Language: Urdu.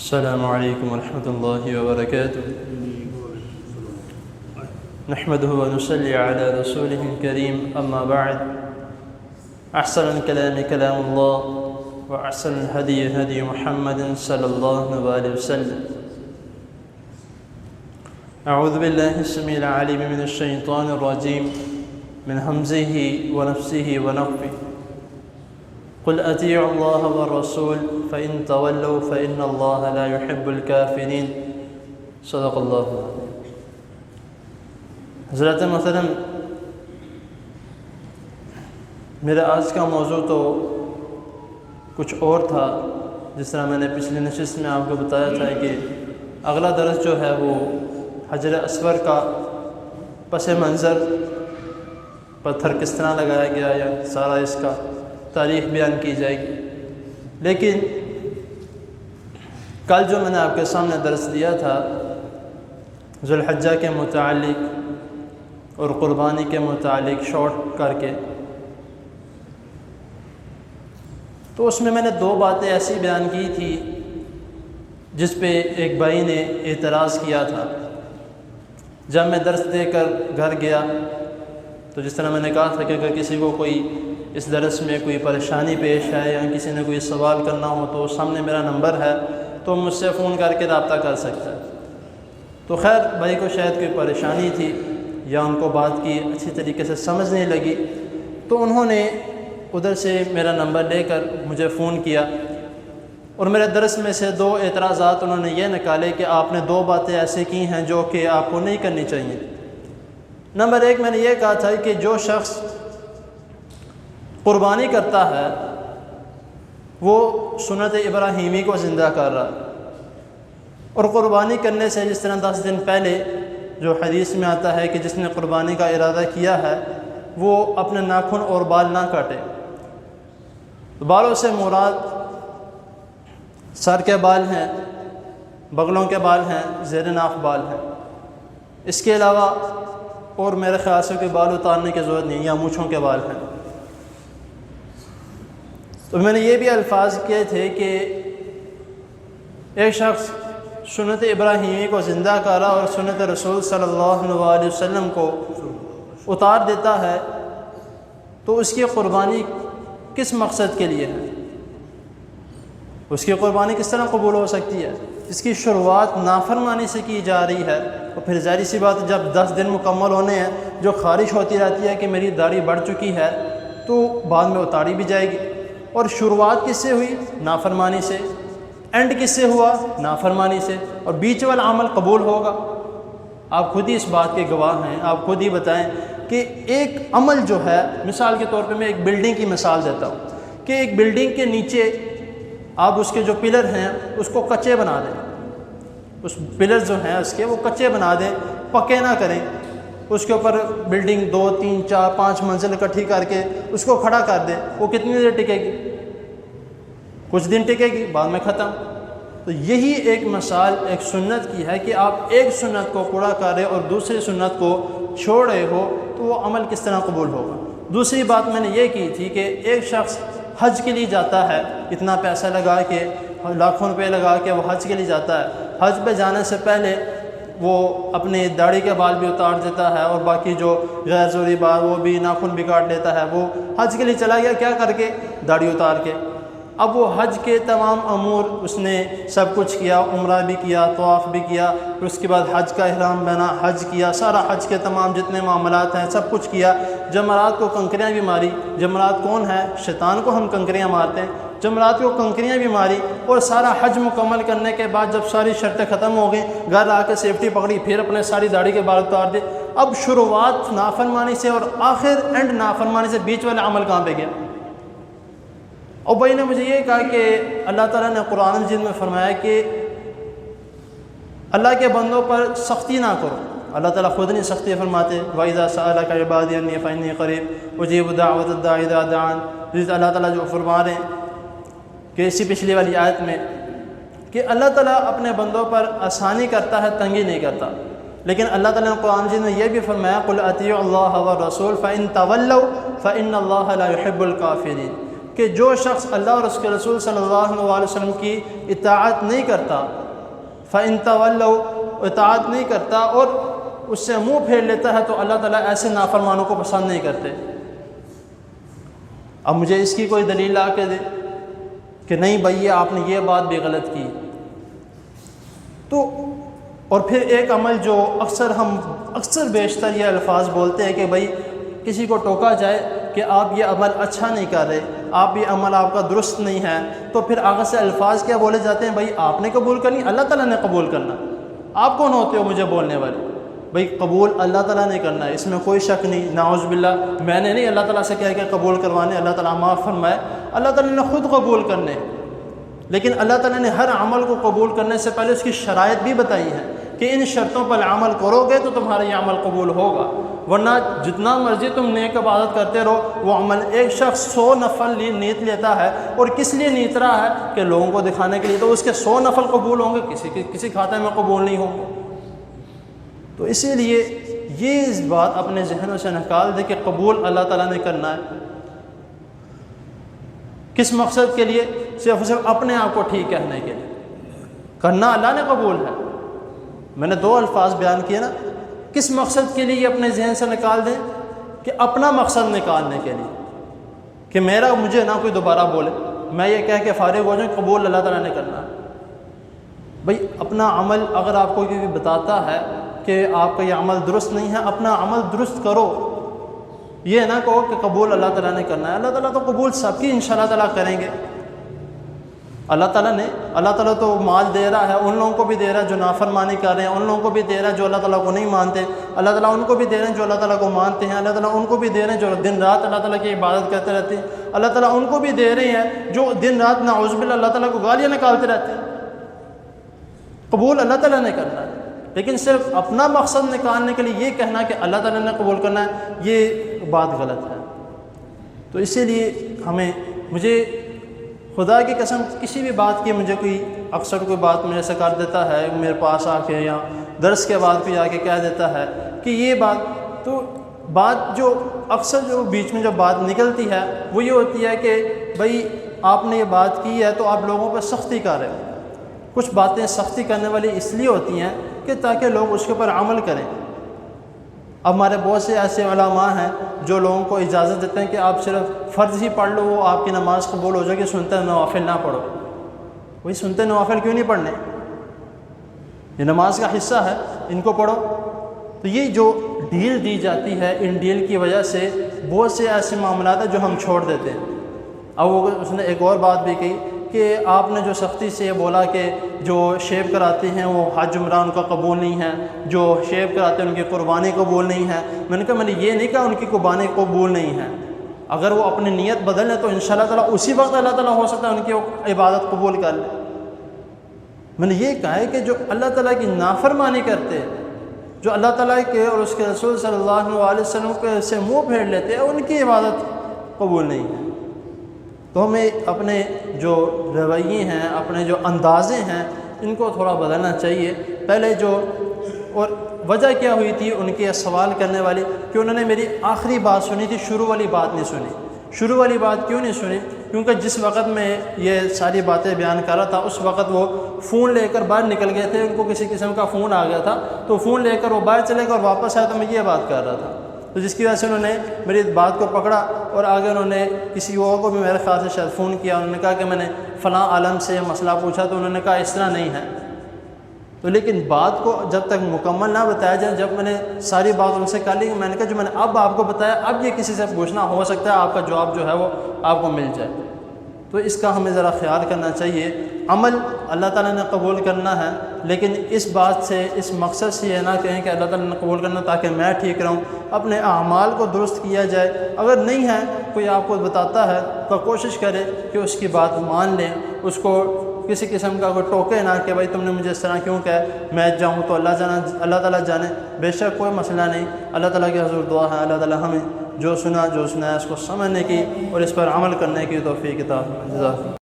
السلام علیکم ورحمۃ اللہ وبرکاتہ نحمده ونصلي على رسوله الكريم اما بعد احسن الكلام كلام الله واحسن الهدي هدي محمد صلى الله عليه وسلم اعوذ بالله السميع العليم من الشيطان الرجيم من همزه ونفسه ونفثه قل اطیعوا اللہ والرسول فإن تولوا فإن اللہ لا يحب الكافرین۔ صدق اللہ۔ حضرت محترم، میرا آج کا موضوع تو کچھ اور تھا، جس طرح میں نے پچھلی نشست میں آپ کو بتایا تھا کہ اگلا درس جو ہے وہ حجر اسود کا پس منظر، پتھر کس طرح لگایا گیا یا سارا اس کا تاریخ بیان کی جائے گی۔ لیکن کل جو میں نے آپ کے سامنے درس دیا تھا ذو الحجہ کے متعلق اور قربانی کے متعلق شارٹ کر کے، تو اس میں نے دو باتیں ایسی بیان کی تھی جس پہ ایک بھائی نے اعتراض کیا تھا۔ جب میں درس دے کر گھر گیا تو جس طرح میں نے کہا تھا کہ اگر کسی کو کوئی اس درس میں کوئی پریشانی پیش ہے یا کسی نے کوئی سوال کرنا ہو تو سامنے میرا نمبر ہے، تو مجھ سے فون کر کے رابطہ کر سکتا ہے۔ تو خیر بھائی کو شاید کوئی پریشانی تھی یا ان کو بات کی اچھی طریقے سے سمجھ نہیں لگی، تو انہوں نے ادھر سے میرا نمبر لے کر مجھے فون کیا، اور میرے درس میں سے دو اعتراضات انہوں نے یہ نکالے کہ آپ نے دو باتیں ایسے کی ہیں جو کہ آپ کو نہیں کرنی چاہیے۔ نمبر ایک، میں نے یہ کہا تھا کہ جو شخص قربانی کرتا ہے وہ سنت ابراہیمی کو زندہ کر رہا ہے، اور قربانی کرنے سے جس طرح 10 دن پہلے جو حدیث میں آتا ہے کہ جس نے قربانی کا ارادہ کیا ہے وہ اپنے ناخن اور بال نہ کاٹے۔ بالوں سے مراد سر کے بال ہیں، بغلوں کے بال ہیں، زیر ناف بال ہیں، اس کے علاوہ اور میرے خیال سے کوئی بال اتارنے کی ضرورت نہیں، یا مونچھوں کے بال ہیں۔ تو میں نے یہ بھی الفاظ کیے تھے کہ ایک شخص سنت ابراہیمی کو زندہ کرا اور سنت رسول صلی اللہ علیہ وسلم کو اتار دیتا ہے، تو اس کی قربانی کس مقصد کے لیے ہے؟ اس کی قربانی کس طرح قبول ہو سکتی ہے؟ اس کی شروعات نافرمانی سے کی جا رہی ہے، اور پھر ظاہر سی بات جب 10 دن مکمل ہونے ہیں جو خارش ہوتی رہتی ہے کہ میری داڑھی بڑھ چکی ہے تو بعد میں اتاری بھی جائے گی، اور شروعات کس سے ہوئی؟ نافرمانی سے۔ اینڈ کس سے ہوا؟ نافرمانی سے، اور بیچ والا عمل قبول ہوگا؟ آپ خود ہی اس بات کے گواہ ہیں۔ آپ خود ہی بتائیں کہ ایک عمل جو ہے، مثال کے طور پہ میں ایک بلڈنگ کی مثال دیتا ہوں کہ ایک بلڈنگ کے نیچے آپ اس کے جو پلر ہیں اس کو کچے بنا دیں، اس پلر جو ہیں اس کے وہ کچے بنا دیں، پکے نہ کریں، اس کے اوپر بلڈنگ 2 3 4 5 منزل اکٹھی کر کے اس کو کھڑا کر دیں، وہ کتنی دیر ٹکے گی؟ کچھ دن ٹکے گی، بعد میں ختم۔ تو یہی ایک مثال ایک سنت کی ہے کہ آپ ایک سنت کو پورا کر رہے اور دوسری سنت کو چھوڑ رہے ہو تو وہ عمل کس طرح قبول ہوگا؟ دوسری بات میں نے یہ کی تھی کہ ایک شخص حج کے لیے جاتا ہے، اتنا پیسہ لگا کے، لاکھوں روپے لگا کے وہ حج کے لیے جاتا ہے، حج پہ جانے سے پہلے وہ اپنی داڑھی کے بال بھی اتار دیتا ہے اور باقی جو غیر ضروری بال وہ بھی ناخن بھی کاٹ لیتا ہے۔ وہ حج کے لیے چلا گیا کیا کر کے؟ داڑھی اتار کے۔ اب وہ حج کے تمام امور اس نے سب کچھ کیا، عمرہ بھی کیا، طواف بھی کیا، پھر اس کے بعد حج کا احرام بنا، حج کیا، سارا حج کے تمام جتنے معاملات ہیں سب کچھ کیا، جمرات کو کنکریاں بھی ماری۔ جمرات کون ہے؟ شیطان کو ہم کنکریاں مارتے ہیں، جمرات کو کنکریاں بھی ماری، اور سارا حج مکمل کرنے کے بعد جب ساری شرطیں ختم ہو گئیں گھر آ کے سیفٹی پکڑی، پھر اپنے ساری داڑھی کے بال اتار دے۔ اب شروعات نافرمانی سے اور آخر اینڈ نافرمانی سے، بیچ والے عمل کہاں پہ گیا؟ اور بھائی نے مجھے یہ کہا کہ اللہ تعالیٰ نے قرآن مجید میں فرمایا کہ اللہ کے بندوں پر سختی نہ کرو۔ اللہ تعالیٰ خود نہیں سختی فرماتے، وَإِذَا سَأَلَكَ عِبَادِي عَنِّي فَإِنِّي قَرِيبٌ أُجِيبُ دَعْوَةَ الدَّاعِ إِذَا دَعَانِ۔ اللہ تعالیٰ جو فرما رہے ہیں کہ اسی پچھلی والی آیت میں کہ اللہ تعالیٰ اپنے بندوں پر آسانی کرتا ہے، تنگی نہیں کرتا، لیکن اللہ تعالیٰ نے قرآن مجید میں یہ بھی فرمایا قُلْ أَطِيعُوا اللَّهَ وَالرَّسُولَ فَإِن تَوَلَّوْا فَإِنَّ اللَّهَ لَا يُحِبُّ الْكَافِرِينَ۔ کہ جو شخص اللہ اور اس کے رسول صلی اللہ علیہ وسلم کی اطاعت نہیں کرتا، فَإِن تَوَلَّوْا، اطاعت نہیں کرتا اور اس سے منہ پھیر لیتا ہے، تو اللہ تعالیٰ ایسے نافرمانوں کو پسند نہیں کرتے۔ اب مجھے اس کی کوئی دلیل لا کے دے کہ نہیں بھائی آپ نے یہ بات بھی غلط کی۔ تو اور پھر ایک عمل جو اکثر بیشتر یہ الفاظ بولتے ہیں کہ بھائی کسی کو ٹوکا جائے کہ آپ یہ عمل اچھا نہیں کر رہے، آپ یہ عمل آپ کا درست نہیں ہے، تو پھر آگے سے الفاظ کیا بولے جاتے ہیں؟ بھائی آپ نے قبول کرنی، اللہ تعالیٰ نے قبول کرنا، آپ کون ہوتے ہو مجھے بولنے والے؟ بھائی قبول اللہ تعالیٰ نے کرنا ہے، اس میں کوئی شک نہیں، نعوذ باللہ میں نے نہیں اللہ تعالیٰ سے کہا کہ قبول کروانے، اللہ تعالیٰ معاف فرمائے، اللہ تعالیٰ نے خود قبول کرنے۔ لیکن اللہ تعالیٰ نے ہر عمل کو قبول کرنے سے پہلے اس کی شرائط بھی بتائی ہیں کہ ان شرطوں پر عمل کرو گے تو تمہارا یہ عمل قبول ہوگا، ورنہ جتنا مرضی تم نیک عبادت کرتے رہو، وہ عمل ایک شخص 100 نفل نیت لیتا ہے اور کس لیے نیت رہا ہے کہ لوگوں کو دکھانے کے لیے، تو اس کے 100 نفل قبول ہوں گے، کسی کھاتے میں قبول نہیں ہوں گے۔ تو اسی لیے یہ اس بات اپنے ذہنوں سے نکال دے کہ قبول اللہ تعالیٰ نے کرنا ہے۔ کس مقصد کے لیے؟ صرف اپنے آپ کو ٹھیک کہنے کے لیے۔ کرنا اللہ نے قبول ہے، میں نے 2 الفاظ بیان کیے نا، کس مقصد کے لیے یہ اپنے ذہن سے نکال دیں کہ اپنا مقصد نکالنے کے لیے، کہ مجھے نہ کوئی دوبارہ بولے، میں یہ کہہ کے فارغ ہو جاؤں قبول اللہ تعالیٰ نے کرنا ہے۔ بھئی اپنا عمل اگر آپ کو کوئی بتاتا ہے کہ آپ کا یہ عمل درست نہیں ہے، اپنا عمل درست کرو، یہ نہ کہو کہ قبول اللہ تعالیٰ نے کرنا ہے۔ اللہ تعالیٰ تو قبول سب کی انشاءاللہ تعالیٰ کریں گے۔ اللہ تعالیٰ تو مال دے رہا ہے، ان لوگوں کو بھی دے رہا ہے جو نافرمانی کر رہے ہیں، ان لوگوں کو بھی دے رہا ہے جو اللہ تعالیٰ کو نہیں مانتے، اللہ تعالیٰ ان کو بھی دے رہے ہیں جو اللہ تعالیٰ کو مانتے ہیں، اللہ تعالیٰ ان کو بھی دے رہے ہیں جو دن رات اللہ تعالیٰ کی عبادت کرتے رہتے ہیں، اللہ تعالیٰ ان کو بھی دے رہے ہیں جو دن رات نعوذ باللہ اللہ تعالیٰ کو گالیاں نکالتے رہتے ہیں۔ قبول اللہ تعالیٰ نے کرنا ہے، لیکن صرف اپنا مقصد نکالنے کے لیے یہ کہنا کہ اللہ تعالیٰ نے قبول کرنا ہے، یہ بات غلط ہے۔ تو اسی لیے مجھے خدا کی قسم کسی بھی بات کی مجھے اکثر کوئی بات میرے سے کر دیتا ہے، میرے پاس آ کے یا درس کے بعد بھی آ کے کہہ دیتا ہے کہ یہ بات جو اکثر جو بیچ میں جو بات نکلتی ہے وہ یہ ہوتی ہے کہ بھائی آپ نے یہ بات کی ہے تو آپ لوگوں پہ سختی کر رہے ہو۔ کچھ باتیں سختی کرنے والی اس لیے ہوتی ہیں کہ تاکہ لوگ اس کے اوپر عمل کریں۔ اب ہمارے بہت سے ایسے علماء ہیں جو لوگوں کو اجازت دیتے ہیں کہ آپ صرف فرض ہی پڑھ لو، وہ آپ کی نماز قبول ہو جائے گی، سنتے نوافل نہ پڑھو۔ وہی سنتے نوافل کیوں نہیں پڑھنے؟ یہ نماز کا حصہ ہے، ان کو پڑھو۔ تو یہ جو ڈیل دی جاتی ہے، ان ڈیل کی وجہ سے بہت سے ایسے معاملات ہیں جو ہم چھوڑ دیتے ہیں۔ اب اس نے ایک اور بات بھی کہی کہ آپ نے جو سختی سے یہ بولا کہ جو شیو کراتے ہیں وہ حج عمرہ ان کا قبول نہیں ہے، جو شیو کراتے ہیں ان کی قربانی قبول نہیں ہے۔ میں نے کہا میں نے یہ نہیں کہا ان کی قربانی قبول نہیں ہے، اگر وہ اپنی نیت بدل لیں تو انشاءاللہ تعالیٰ اسی وقت اللہ تعالیٰ ہو سکتا ہے ان کی عبادت قبول کر لے۔ میں نے یہ کہا ہے کہ جو اللہ تعالیٰ کی نافرمانی کرتے ہیں، جو اللہ تعالیٰ کے اور اس کے رسول صلی اللہ علیہ وسلم کے سے منہ پھیر لیتے ہیں، ان کی عبادت قبول نہیں ہے۔ تو ہمیں اپنے جو رویے ہیں، اپنے جو اندازے ہیں، ان کو تھوڑا بدلنا چاہیے۔ پہلے اور وجہ کیا ہوئی تھی ان کے سوال کرنے والی کہ انہوں نے میری آخری بات سنی تھی، شروع والی بات نہیں سنی۔ شروع والی بات کیوں نہیں سنی؟ کیونکہ جس وقت میں یہ ساری باتیں بیان کر رہا تھا اس وقت وہ فون لے کر باہر نکل گئے تھے، ان کو کسی قسم کا فون آ گیا تھا، تو فون لے کر وہ باہر چلے گئے اور واپس آئے تو میں یہ بات کر رہا تھا، تو جس کی وجہ سے انہوں نے میری بات کو پکڑا اور آگے انہوں نے کسی اور کو بھی میرے خیال سے شاید فون کیا، انہوں نے کہا کہ میں نے فلاں عالم سے مسئلہ پوچھا، تو انہوں نے کہا اس طرح نہیں ہے۔ تو لیکن بات کو جب تک مکمل نہ بتایا جائے، جب میں نے ساری بات ان سے کر لی، میں نے کہا جو میں نے اب آپ کو بتایا اب یہ کسی سے پوچھنا، ہو سکتا ہے آپ کا جواب جو ہے وہ آپ کو مل جائے۔ تو اس کا ہمیں ذرا خیال کرنا چاہیے۔ عمل اللہ تعالیٰ نے قبول کرنا ہے، لیکن اس بات سے، اس مقصد سے یہ نہ کہیں کہ اللہ تعالیٰ نے قبول کرنا تاکہ میں ٹھیک رہوں، اپنے اعمال کو درست کیا جائے۔ اگر نہیں ہے، کوئی آپ کو بتاتا ہے تو کوشش کرے کہ اس کی بات مان لیں، اس کو کسی قسم کا کوئی ٹوکے نہ کہ بھائی تم نے مجھے اس طرح کیوں کہا، میں جاؤں تو اللہ تعالیٰ جانے، بے شک کوئی مسئلہ نہیں۔ اللہ تعالیٰ کی حضور دعا ہے اللہ تعالیٰ ہمیں جو سنا ہے اس کو سمجھنے کی اور اس پر عمل کرنے کی توفیق عطا فرمائے۔